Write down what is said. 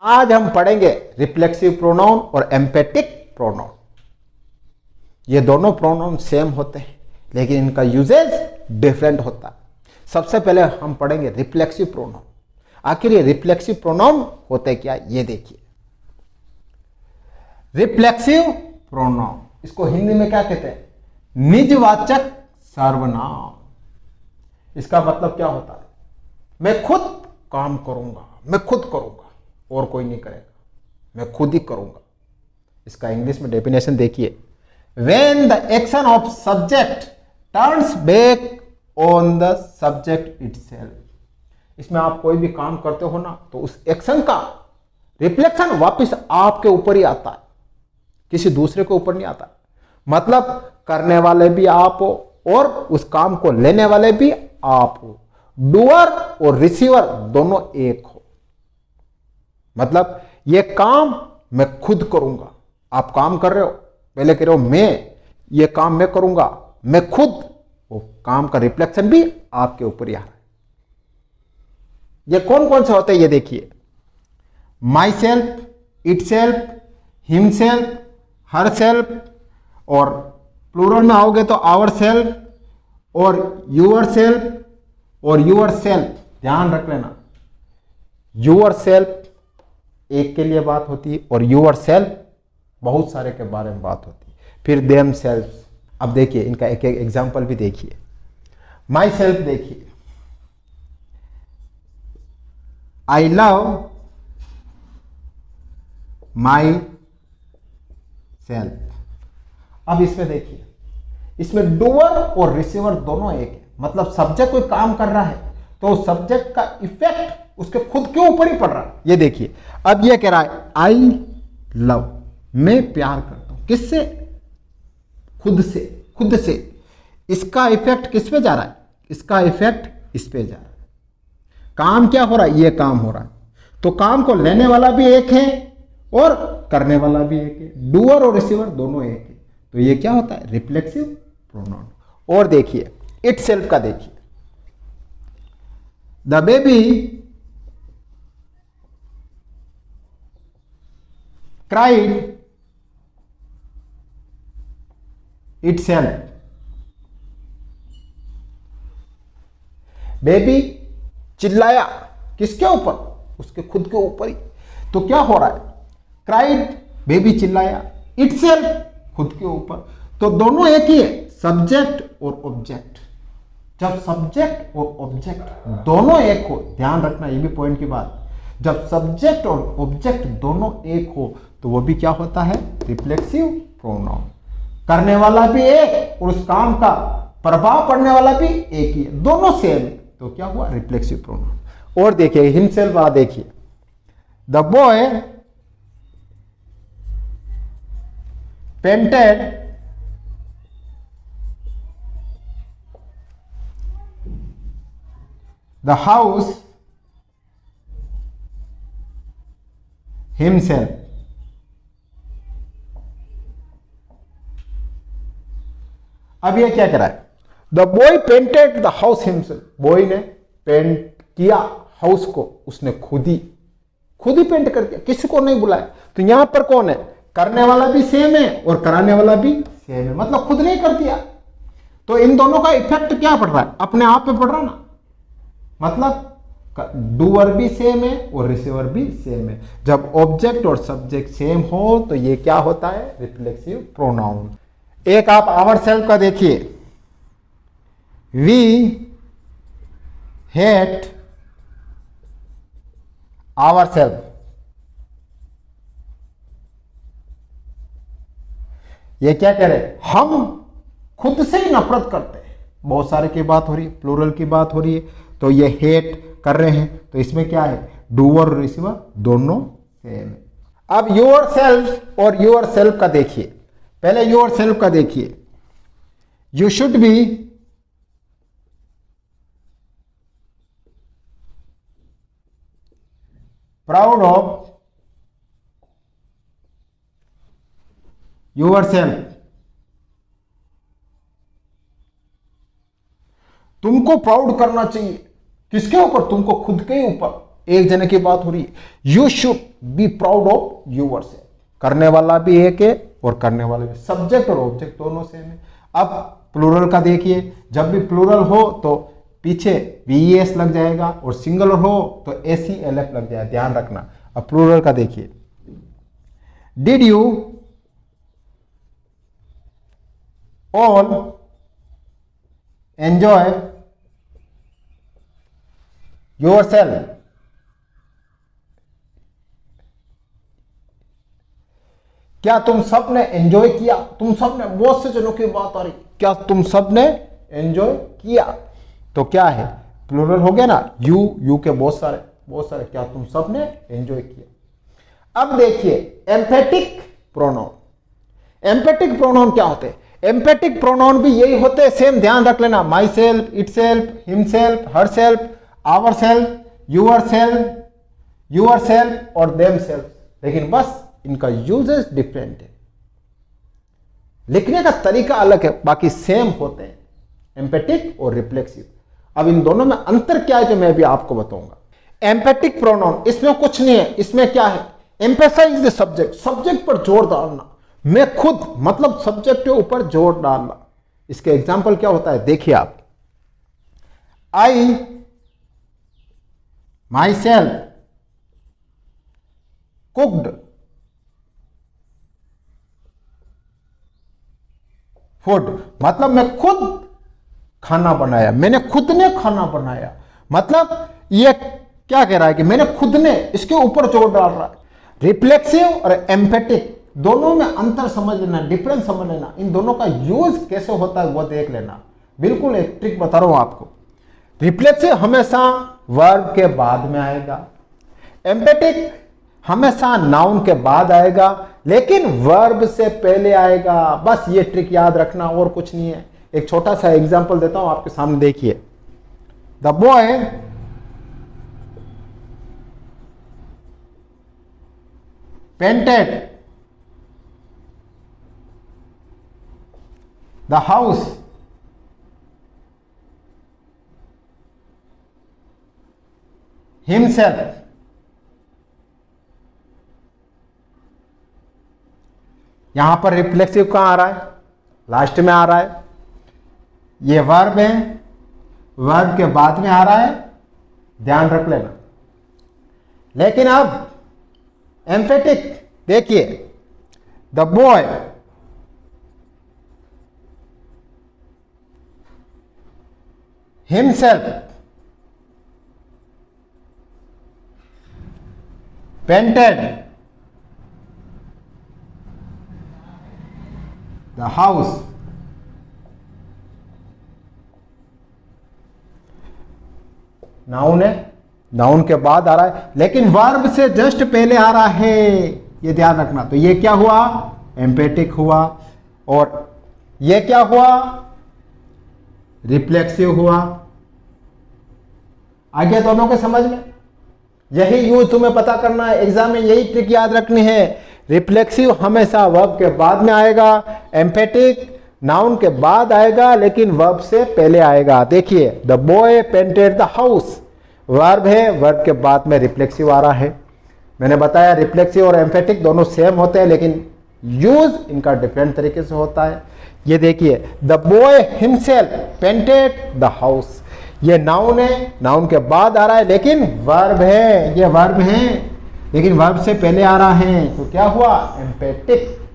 आज हम पढ़ेंगे रिफ्लेक्सिव प्रोनाउन और एम्फेटिक प्रोनाउन। ये दोनों प्रोनाउन सेम होते हैं लेकिन इनका यूजेज डिफरेंट होता है। सबसे पहले हम पढ़ेंगे रिफ्लेक्सिव प्रोनाउन। आखिर ये रिफ्लेक्सिव प्रोनाउन होते क्या, ये देखिए। रिफ्लेक्सिव प्रोनाउन, इसको हिंदी में क्या कहते हैं? निजवाचक सर्वनाम। इसका मतलब क्या होता है? मैं खुद काम करूंगा, मैं खुद करूंगा और कोई नहीं करेगा, मैं खुद ही करूंगा। इसका इंग्लिश में डेफिनेशन देखिए। When the action of subject turns back on the subject itself, इसमें आप कोई भी काम करते हो ना तो उस एक्शन का रिफ्लेक्शन वापस आपके ऊपर ही आता है, किसी दूसरे के ऊपर नहीं आता। मतलब करने वाले भी आप हो और उस काम को लेने वाले भी आप हो। डूअर और रिसीवर दोनों एक हो। मतलब ये काम मैं खुद करूंगा। आप काम कर रहे हो, पहले कह रहे हो मैं, ये काम मैं करूंगा, मैं खुद, वो काम का रिफ्लेक्शन भी आपके ऊपर ही आ रहा है। ये कौन कौन से होते हैं ये देखिए। My self, itself, himself, her self, और प्लूरल में आओगे तो आवर सेल्फ और यूअर सेल्फ और यूअर सेल्फ। ध्यान रख लेना, यूअर सेल्फ एक के लिए बात होती है और यूअर सेल्फ बहुत सारे के बारे में बात होती है। फिर देम सेल्फ। अब देखिए इनका एक एक एग्जाम्पल भी देखिए। माई सेल्फ देखिए, आई लव माई सेल्फ। अब इसमें देखिए, इसमें डूअर और रिसीवर दोनों एक है। मतलब सब्जेक्ट कोई काम कर रहा है तो सब्जेक्ट का इफेक्ट उसके खुद के ऊपर ही पड़ रहा है। ये देखिए, अब ये कह रहा है आई लव, मैं प्यार करता हूं। किससे? खुद से। खुद से इसका इफेक्ट किस पे जा रहा है? इसका इफेक्ट इस पे जा रहा है। काम क्या हो रहा है? ये काम हो रहा है। तो काम को लेने वाला भी एक है और करने वाला भी एक है। डूअर और रिसीवर दोनों एक है। तो ये क्या होता है? Reflexive pronoun. और देखिए इट सेल्फ का देखिए। The baby cried itself। Baby चिल्लाया, किसके ऊपर? उसके खुद के ऊपर ही। तो क्या हो रहा है? क्राइड, बेबी चिल्लाया, itself खुद के ऊपर। तो दोनों एक ही है, सब्जेक्ट और ऑब्जेक्ट। जब सब्जेक्ट और ऑब्जेक्ट दोनों एक हो, ध्यान रखना ये भी पॉइंट की बात, जब सब्जेक्ट और ऑब्जेक्ट दोनों एक हो तो वो भी क्या होता है? Reflexive pronoun. करने वाला भी एक और उस काम का प्रभाव पड़ने वाला भी एक ही है, दोनों सेम है। तो क्या हुआ? Reflexive pronoun. और देखिए हिमसेल्फ वाला देखिए। The boy painted the house himself. अब ये क्या कह रहा है? The boy painted the house himself. Boy ने पेंट किया हाउस को, उसने खुद ही पेंट कर दिया, किसी को नहीं बुलाया। तो यहां पर कौन है? करने वाला भी सेम है और कराने वाला भी सेम है। मतलब खुद नहीं कर दिया। तो इन दोनों का इफेक्ट क्या पड़ रहा है? अपने आप पे पड़ रहा ना। मतलब डूअर भी सेम है और रिसीवर भी सेम है। जब ऑब्जेक्ट और सब्जेक्ट सेम हो तो ये क्या होता है? Reflexive pronoun. एक आप आवर सेल्फ का देखिए। We hate ourself. ये क्या कह रहे हैं? हम खुद से ही नफरत करते हैं। बहुत सारे की बात हो रही है, प्लूरल की बात हो रही है। तो ये हेट कर रहे हैं तो इसमें क्या है? डूअर और रिसीवर दोनों सेम है। अब योर सेल्फ और योर सेल्फ का देखिए। पहले योर सेल्फ का देखिए। You should be proud of your self. तुमको प्राउड करना चाहिए। किसके ऊपर? तुमको खुद के ऊपर। एक जने की बात हो रही है। You should be proud of yourself. करने वाला भी एक है और करने वाला भी, सब्जेक्ट और ऑब्जेक्ट दोनों सेम है। अब प्लूरल का देखिए, जब भी प्लूरल हो तो पीछे वीएस लग जाएगा और सिंगल हो तो एसीएलएफ लग जाएगा, ध्यान रखना। अब प्लूरल का देखिए, did you all enjoy your self. क्या तुम सब ने एंजॉय किया? तुम सब ने, बहुत से जनों की बात आ रही, क्या तुम सब ने एंजॉय किया? तो क्या है, प्लूरल हो गया ना, यू के बहुत सारे, क्या तुम सब ने एंजॉय किया। अब देखिए एम्फेटिक प्रोनाउन। एम्फेटिक प्रोनाउन क्या होते हैं? एम्फेटिक प्रोनाउन भी यही होते हैं, सेम ध्यान रख लेना। Myself, itself, himself, herself, ourself, yourself और देम सेल्फ, लेकिन बस इनका यूजेस डिफरेंट है, लिखने का तरीका अलग है, बाकी सेम होते हैं, एम्फेटिक और रिफ्लेक्सिव। अब इन दोनों में अंतर क्या है जो मैं भी आपको बताऊंगा। एम्फेटिक प्रोनाउन, इसमें कुछ नहीं है, इसमें क्या है, एम्फेसाइज द सब्जेक्ट, सब्जेक्ट पर जोर डालना। मैं खुद, मतलब सब्जेक्ट के ऊपर जोर डालना। इसके एग्जाम्पल क्या होता है, देखिए आप, आई माई सेल्फ कुक्ड फूड, मतलब मैं खुद खाना बनाया, मैंने खुद ने खाना बनाया। मतलब ये क्या कह रहा है कि मैंने खुद ने, इसके ऊपर जोर डाल रहा है। रिफ्लेक्सिव और एम्फेटिक दोनों में अंतर समझ लेना, डिफरेंस समझ लेना, इन दोनों का यूज कैसे होता है वो देख लेना। बिल्कुल एक ट्रिक बता रहा हूं आपको। रिफ्लेक्सिव हमेशा वर्ब के बाद में आएगा, एम्फेटिक हमेशा नाउन के बाद आएगा, लेकिन वर्ब से पहले आएगा। बस ये ट्रिक याद रखना, और कुछ नहीं है। एक छोटा सा एग्जांपल देता हूं आपके सामने, देखिए। The boy painted the house himself. यहां पर रिफ्लेक्सिव कहां आ रहा है, लास्ट में आ रहा है। ये वर्ब है, वर्ब के बाद में आ रहा है, ध्यान रख लेना। लेकिन अब एम्फेटिक देखिए, the boy himself painted the house. Noun है, नाउन के बाद आ रहा है, लेकिन वर्ब से जस्ट पहले आ रहा है, ये ध्यान रखना। तो ये क्या हुआ, एम्फेटिक हुआ, और ये क्या हुआ, रिफ्लेक्सिव हुआ। आगे दोनों के समझ में, यही यूज तुम्हें पता करना है, एग्जाम में यही ट्रिक याद रखनी है। रिफ्लेक्सिव हमेशा वर्ब के बाद में आएगा, एम्फेटिक नाउन के बाद आएगा, लेकिन वर्ब से पहले आएगा। देखिए, the boy painted the house, verb है, वर्ब के बाद में रिफ्लेक्सिव आ रहा है। मैंने बताया रिफ्लेक्सिव और एम्फेटिक दोनों सेम होते हैं, लेकिन यूज इनका डिफरेंट तरीके से होता है। ये देखिए, the boy himself painted the house, ये नाउन है, नाउन के बाद आ रहा है, लेकिन वर्ब है, ये वर्ब है, लेकिन वर्ब से पहले आ रहा है, तो क्या हुआ, एम्फेटिक।